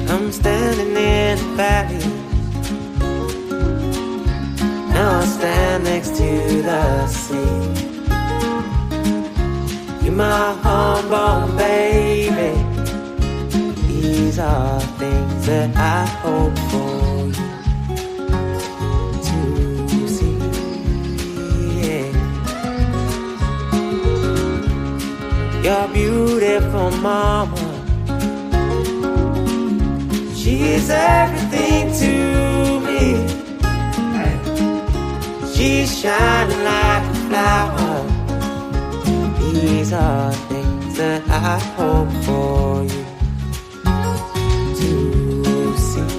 I'm standing in the valley. Now I stand next to the sea. You're my homeborn baby. These are things that I hope for you to see. Yeah. You're beautiful, mama. She's everything to me. She's shining like a flower. These are things that I hope for you to see.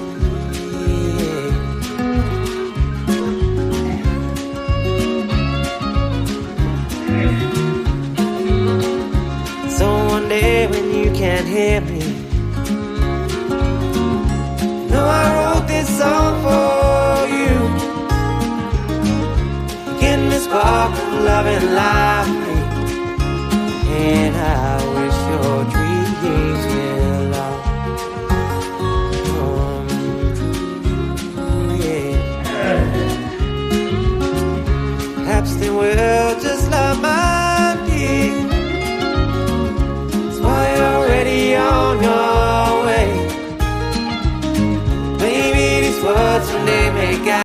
So one day when you can't hear me, I wrote this song for you. Getting this spark of love and life, and I